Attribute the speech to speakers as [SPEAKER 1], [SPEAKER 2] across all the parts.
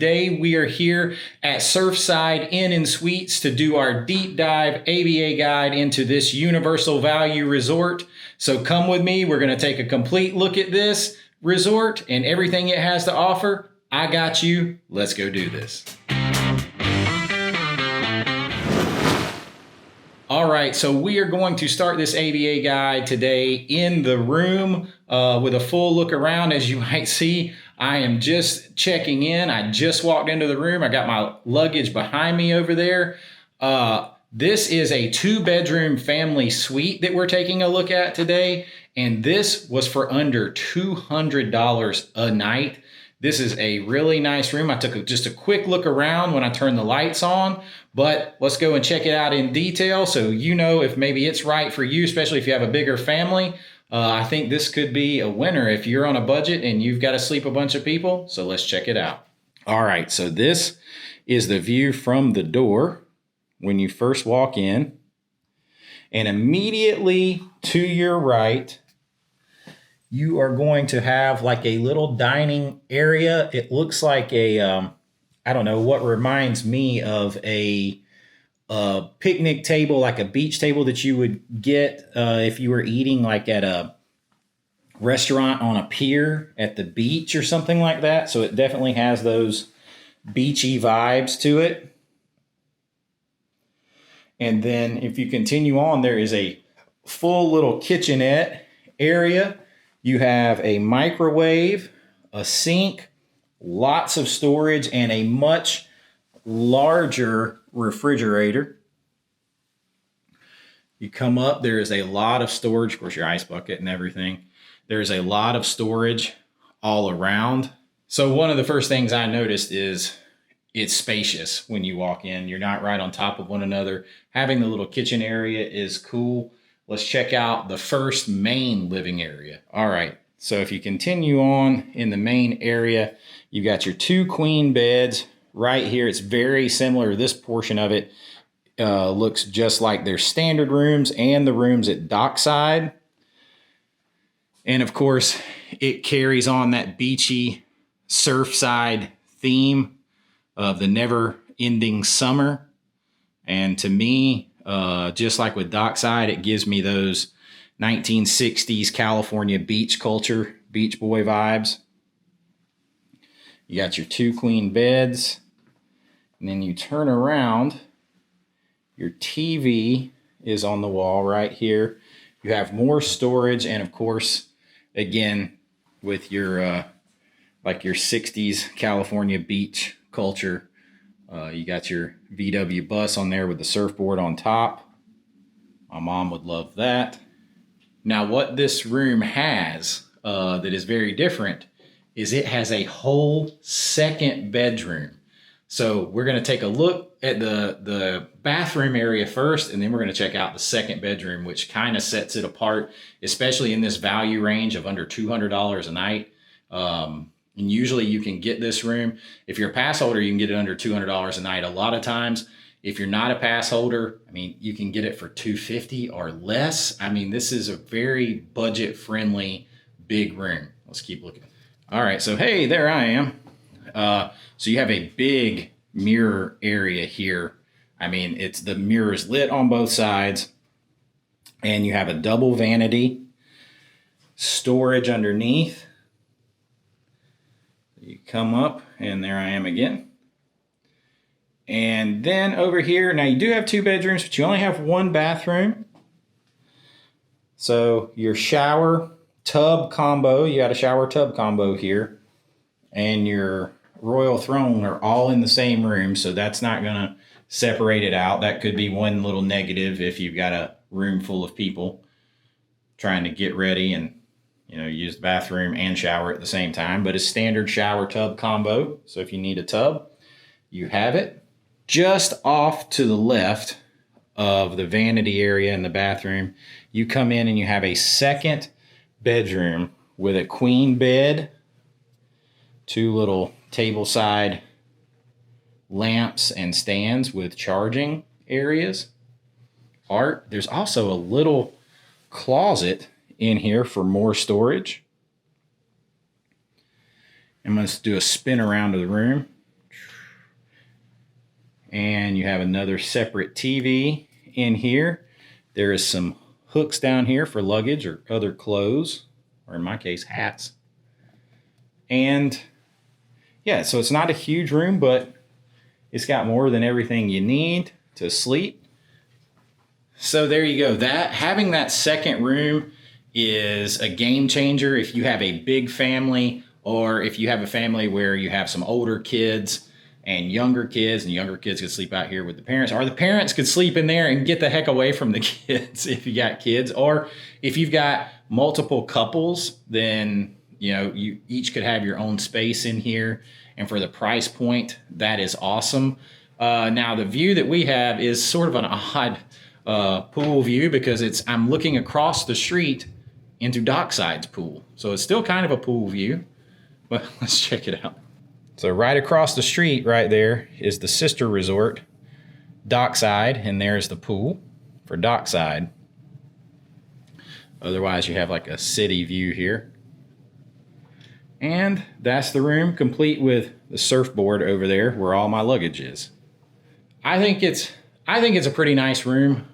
[SPEAKER 1] today we are here at Surfside Inn & Suites to do our deep dive AVA guide into this universal value resort. So come with me, we're going to take a complete look at this resort and everything it has to offer. I got you, let's go do this. All right, so we are going to start this AVA guide today in the room with a full look around. As you might see, I am just checking in. I just walked into the room. I got my luggage behind me over there. This is a 2-bedroom family suite that we're taking a look at today. And this was for under $200 a night. This is a really nice room. I took just a quick look around when I turned the lights on, but let's go and check it out in detail so you know if maybe it's right for you, especially if you have a bigger family. I think this could be a winner if you're on a budget and you've got to sleep a bunch of people. So let's check it out. All right, so this is the view from the door when you first walk in. And immediately to your right, you are going to have like a little dining area. It looks like a, I don't know, what reminds me of a picnic table, like a beach table that you would get if you were eating like at a restaurant on a pier at the beach or something like that. So it definitely has those beachy vibes to it. And then if you continue on, there is a full little kitchenette area. You have a microwave, a sink, lots of storage, and a much larger refrigerator. You come up, there is a lot of storage, of course, your ice bucket and everything. There's a lot of storage all around. So one of the first things I noticed is it's spacious when you walk in. You're not right on top of one another. Having the little kitchen area is cool. Let's check out the first main living area. All right, so if you continue on in the main area, you've got your 2 queen beds right here. It's very similar. This portion of it looks just like their standard rooms and the rooms at Dockside. And of course, it carries on that beachy Surfside theme of the never-ending summer. And to me, just like with Dockside, it gives me those 1960s California beach culture, beach boy vibes. You got your 2 queen beds, and then you turn around, your TV is on the wall right here. You have more storage, and of course, again, with your like your 60s California beach culture, you got your VW bus on there with the surfboard on top. My mom would love that. Now, what this room has that is very different is it has a whole second bedroom. So we're going to take a look at the bathroom area first, and then we're going to check out the second bedroom, which kind of sets it apart, especially in this value range of under $200 a night. And usually you can get this room. If you're a pass holder, you can get it under $200 a night. A lot of times, if you're not a pass holder, I mean, you can get it for $250 or less. I mean, this is a very budget-friendly big room. Let's keep looking. All right, so hey, there I am. So you have a big mirror area here. I mean, the mirror is lit on both sides, and you have a double vanity, storage underneath. You come up, and there I am again. And then over here, now you do have 2 bedrooms, but you only have 1 bathroom. So your shower tub combo, you got a shower tub combo here, and your royal throne are all in the same room, so that's not going to separate it out. That could be one little negative if you've got a room full of people trying to get ready and use the bathroom and shower at the same time, but a standard shower tub combo. So if you need a tub, you have it. Just off to the left of the vanity area in the bathroom, you come in and you have a second bedroom with a queen bed, 2 little table side lamps and stands with charging areas. Art. There's also a little closet in here for more storage. I'm going to do a spin around to the room. And you have another separate TV in here. There is some hooks down here for luggage or other clothes, or in my case, hats. And yeah, so it's not a huge room, but it's got more than everything you need to sleep. So there you go. Having that second room is a game changer if you have a big family, or if you have a family where you have some older kids and younger kids could sleep out here with the parents, or the parents could sleep in there and get the heck away from the kids if you got kids. Or if you've got multiple couples, then you each could have your own space in here. And for the price point, that is awesome. Now the view that we have is sort of an odd pool view, because I'm looking across the street into Dockside's pool. So it's still kind of a pool view, but let's check it out. So right across the street right there is the sister resort, Dockside, and there's the pool for Dockside. Otherwise you have like a city view here. And that's the room, complete with the surfboard over there where all my luggage is. I think it's a pretty nice room.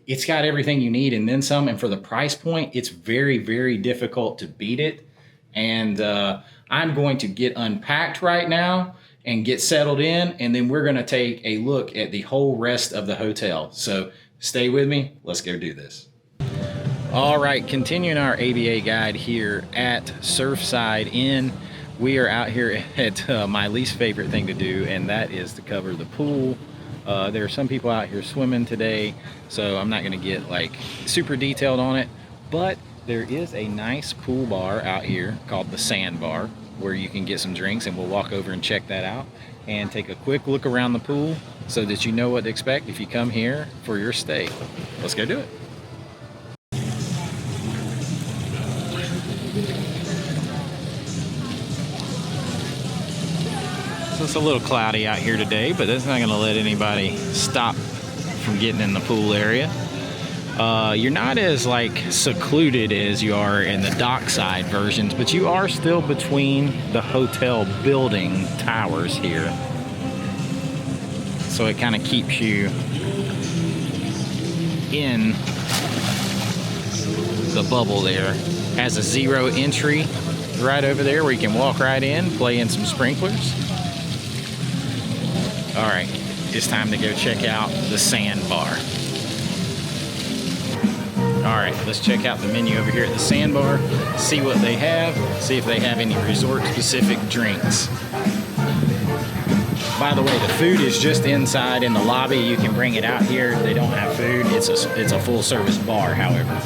[SPEAKER 1] It's got everything you need and then some, and for the price point, it's very, very difficult to beat it. And I'm going to get unpacked right now and get settled in, and then we're going to take a look at the whole rest of the hotel. So stay with me. Let's go do this. All right, continuing our AVA guide here at Surfside Inn. We are out here at my least favorite thing to do, and that is to cover the pool. There are some people out here swimming today, so I'm not going to get like super detailed on it, but there is a nice pool bar out here called the Sand Bar, where you can get some drinks, and we'll walk over and check that out and take a quick look around the pool so that you know what to expect if you come here for your stay. Let's go do it. So it's a little cloudy out here today, but that's not going to let anybody stop from getting in the pool area. You're not as like secluded as you are in the Dockside versions, but you are still between the hotel building towers here. So it kind of keeps you in the bubble there. Has a zero entry right over there where you can walk right in, play in some sprinklers. All right, it's time to go check out the Sand Bar. All right, let's check out the menu over here at the Sand Bar, see what they have, see if they have any resort-specific drinks. By the way, the food is just inside in the lobby. You can bring it out here. They don't have food. It's a full-service bar, however.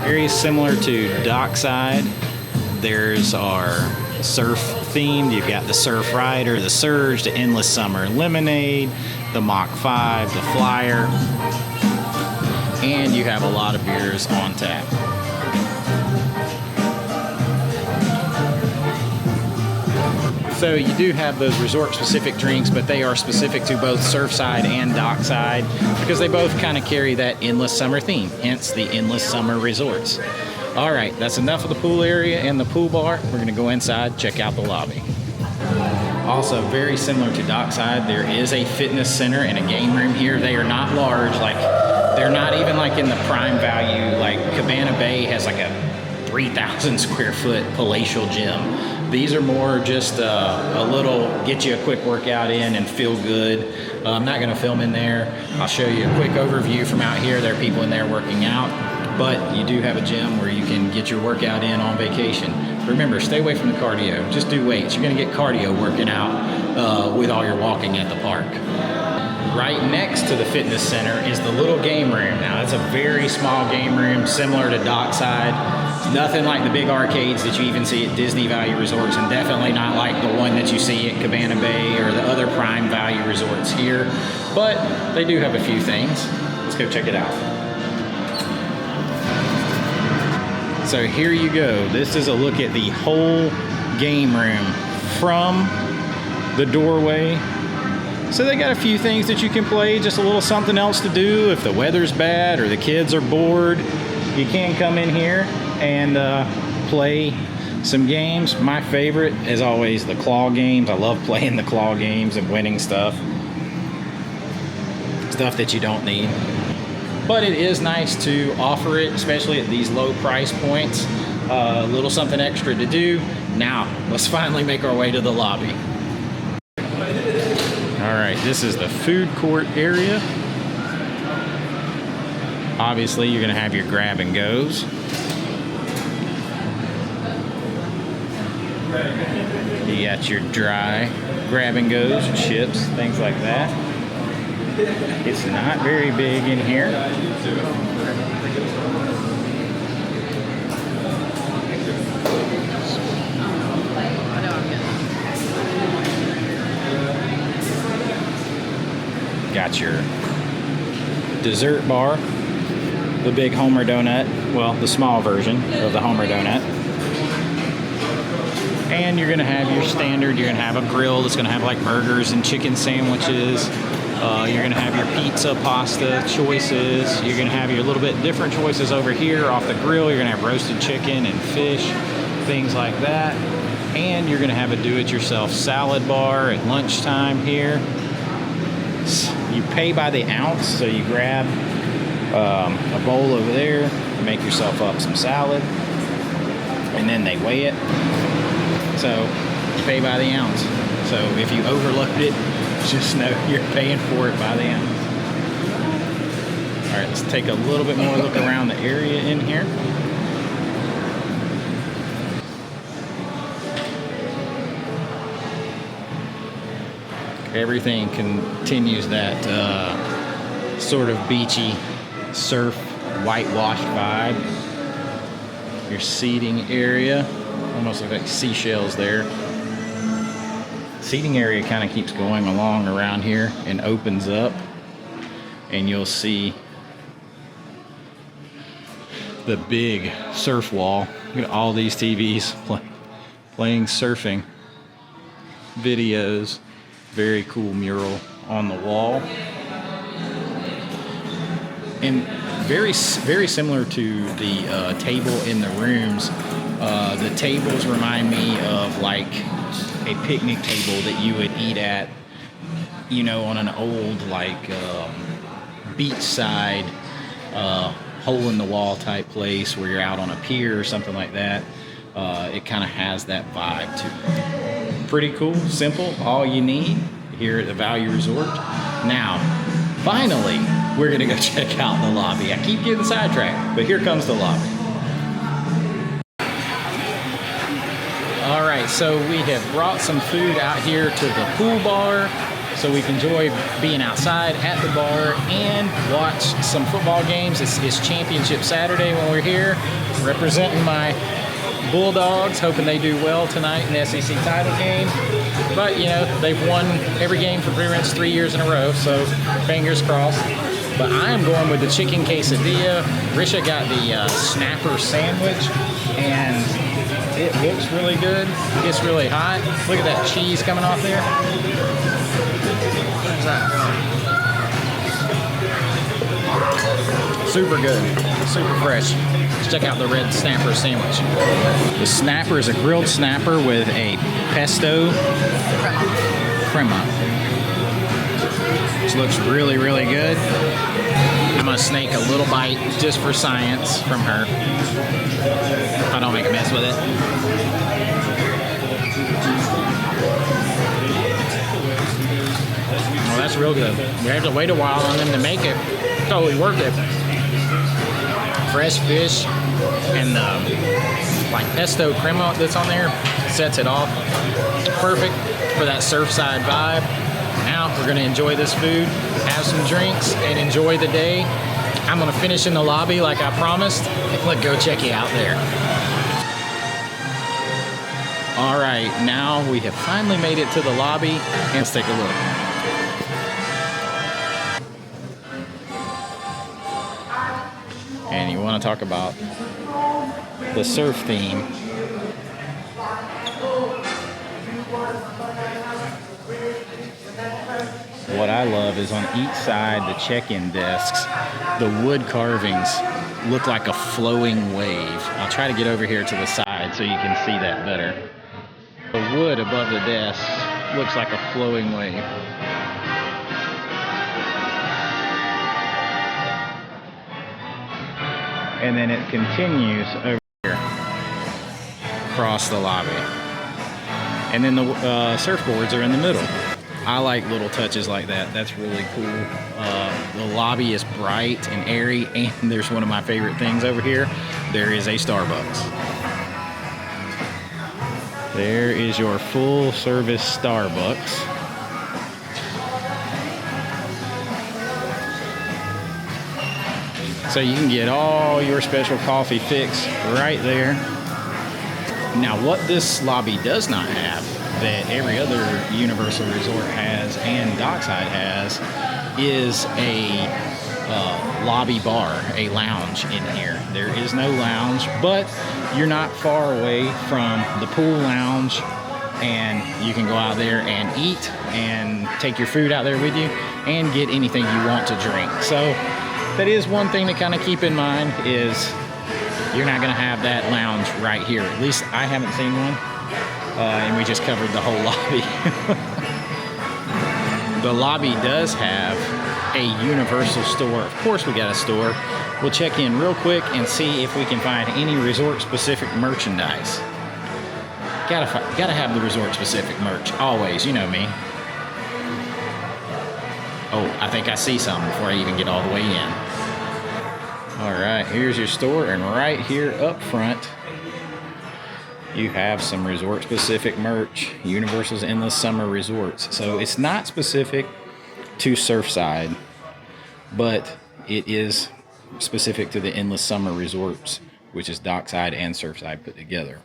[SPEAKER 1] Very similar to Dockside. There's our surf themed. You've got the Surf Rider, the Surge, the Endless Summer Lemonade, the Mach 5, the Flyer, and you have a lot of beers on tap. So you do have those resort-specific drinks, but they are specific to both Surfside and Dockside because they both kind of carry that endless summer theme, hence the Endless Summer Resorts. All right, that's enough of the pool area and the pool bar. We're going to go inside, check out the lobby. Also, very similar to Dockside, there is a fitness center and a game room here. They are not large, like they're not even like in the prime value. Like Cabana Bay has like a 3,000 square foot palatial gym. These are more just a little get you a quick workout in and feel good. I'm not going to film in there. I'll show you a quick overview from out here. There are people in there working out. But you do have a gym where you can get your workout in on vacation. Remember, stay away from the cardio. Just do weights. You're going to get cardio working out with all your walking at the park. Right next to the fitness center is the little game room. Now, it's a very small game room, similar to Dockside. It's nothing like the big arcades that you even see at Disney Value Resorts, and definitely not like the one that you see at Cabana Bay or the other prime value resorts here. But they do have a few things. Let's go check it out. So here you go. This is a look at the whole game room from the doorway. So they got a few things that you can play, just a little something else to do. If the weather's bad or the kids are bored, you can come in here and play some games. My favorite, as always, the claw games. I love playing the claw games and winning stuff that you don't need. But it is nice to offer it, especially at these low price points. A little something extra to do. Now, let's finally make our way to the lobby. All right, this is the food court area. Obviously, you're gonna have your grab and goes. You got your dry grab and goes, chips, things like that. It's not very big in here. Got your dessert bar, the big Homer donut, well, the small version of the Homer donut. And you're gonna have your standard, you're gonna have a grill that's gonna have like burgers and chicken sandwiches. You're gonna have your pizza, pasta choices. You're gonna have your little bit different choices over here off the grill. You're gonna have roasted chicken and fish, things like that. And you're gonna have a do-it-yourself salad bar at lunchtime here. You pay by the ounce, so you grab a bowl over there, make yourself up some salad, and then they weigh it. So you pay by the ounce. So if you overload it, just know you're paying for it by the ounce. All right, let's take a little bit more look around the area in here. Everything continues that sort of beachy surf whitewashed vibe. Your seating area, almost looks like seashells there. Seating area kind of keeps going along around here and opens up, and you'll see the big surf wall. Look at all these TVs playing surfing videos. Very cool mural on the wall, and very similar to the table in the rooms. The tables remind me of like a picnic table that you would eat at, you know, on an old like beachside hole in the wall type place where you're out on a pier or something like that. It kind of has that vibe to it. Pretty cool, simple, all you need here at the Value Resort. Now, finally, we're gonna go check out the lobby. I keep getting sidetracked, but here comes the lobby. All right, so we have brought some food out here to the pool bar so we can enjoy being outside at the bar and watch some football games. It's Championship Saturday when we're here, representing my Bulldogs, hoping they do well tonight in the SEC title game. But, you know, they've won every game for pretty much 3 years in a row, so fingers crossed. But I'm going with the chicken quesadilla. Risha got the snapper sandwich, and it looks really good. It's really hot. Look at that cheese coming off there. Super good, super fresh. Let's check out the red snapper sandwich. The snapper is a grilled snapper with a pesto crema. Which looks really, really good. I'm gonna snake a little bite just for science from her. I don't make a mess with it. Oh, that's real good. We have to wait a while on them to make it. Totally worth it. Fresh fish and the like pesto crema that's on there sets it off. Perfect for that Surfside vibe. Now we're gonna enjoy this food, have some drinks, and enjoy the day. I'm gonna finish in the lobby like I promised. Let's go check you out there. All right, now we have finally made it to the lobby, and let's take a look. And you want to talk about the surf theme. What I love is on each side, the check-in desks, the wood carvings look like a flowing wave. I'll try to get over here to the side so you can see that better. The wood above the desk looks like a flowing wave. And then it continues over here across the lobby. And then the surfboards are in the middle. I like little touches like that. That's really cool. The lobby is bright and airy, and there's one of my favorite things over here. There is a Starbucks. There is your full service Starbucks. So you can get all your special coffee fix right there. Now what this lobby does not have, that every other Universal resort has and Dockside has, is a lobby bar, a lounge in here. There is no lounge, but you're not far away from the pool lounge, and you can go out there and eat and take your food out there with you and get anything you want to drink. So that is one thing to kind of keep in mind, is you're not going to have that lounge right here. At least I haven't seen one. And we just covered the whole lobby. The lobby does have a Universal store. Of course we got a store. We'll check in real quick and see if we can find any resort-specific merchandise. Gotta have the resort-specific merch, always, you know me. Oh, I think I see something before I even get all the way in. All right, here's your store, and right here up front, you have some resort-specific merch, Universal's Endless Summer Resorts. So it's not specific to Surfside, but it is specific to the Endless Summer Resorts, which is Dockside and Surfside put together.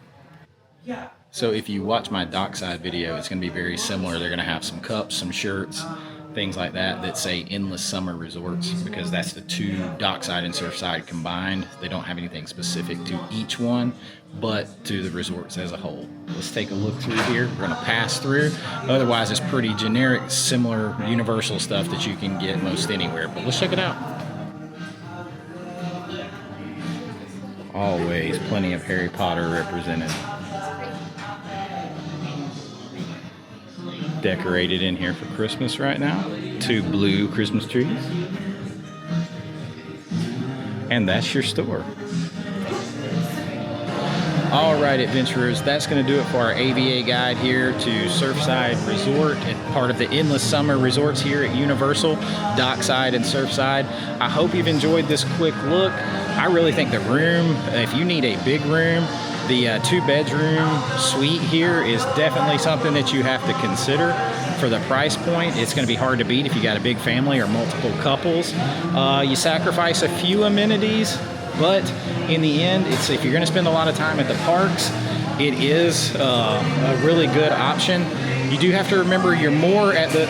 [SPEAKER 1] Yeah. So if you watch my Dockside video, it's going to be very similar. They're going to have some cups, some shirts, things like that that say Endless Summer Resorts, because that's the two, Dockside and Surfside combined. They don't have anything specific to each one, but to the resorts as a whole. Let's take a look through here. We're going to pass through. Otherwise, it's pretty generic, similar Universal stuff that you can get most anywhere, but let's check it out. Always plenty of Harry Potter represented. Decorated in here for Christmas right now. 2 blue Christmas trees. And that's your store. Alright, adventurers, that's going to do it for our AVA guide here to Surfside Resort, and part of the Endless Summer Resorts here at Universal, Dockside and Surfside. I hope you've enjoyed this quick look. I really think the room, if you need a big room, the 2-bedroom suite here is definitely something that you have to consider. For the price point, it's going to be hard to beat if you got a big family or multiple couples. You sacrifice a few amenities, but in the end, it's, if you're going to spend a lot of time at the parks, it is a really good option. You do have to remember, you're more at the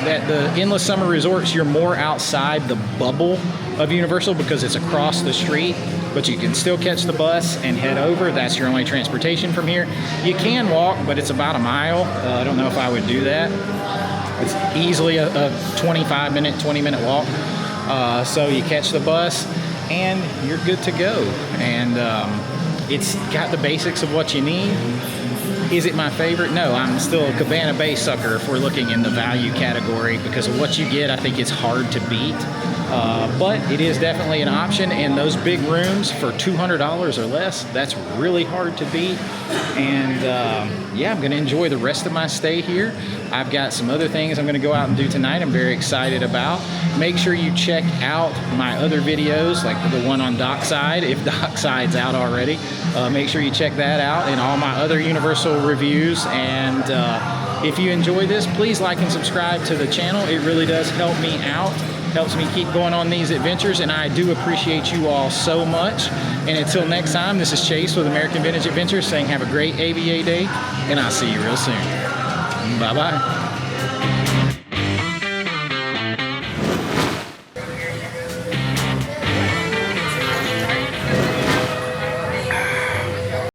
[SPEAKER 1] Endless Summer Resorts, you're more outside the bubble of Universal because it's across the street, but you can still catch the bus and head over. That's your only transportation from here. You can walk, but it's about a mile. I don't know if I would do that. It's easily a 25-minute, 20-minute walk. So you catch the bus and you're good to go. And it's got the basics of what you need. Is it my favorite? No, I'm still a Cabana Bay sucker if we're looking in the value category, because of what you get. I think it's hard to beat. But it is definitely an option, and those big rooms for $200 or less, that's really hard to beat. And yeah, I'm going to enjoy the rest of my stay here. I've got some other things I'm going to go out and do tonight I'm very excited about. Make sure you check out my other videos, like the one on Dockside, if Dockside's out already. Make sure you check that out, and all my other Universal reviews. And if you enjoy this, please like and subscribe to the channel. It really does help me out. Helps me keep going on these adventures, and I do appreciate you all so much. And until next time, this is Chase with American Vintage Adventures saying have a great AVA day, and I'll see you real soon. Bye-bye.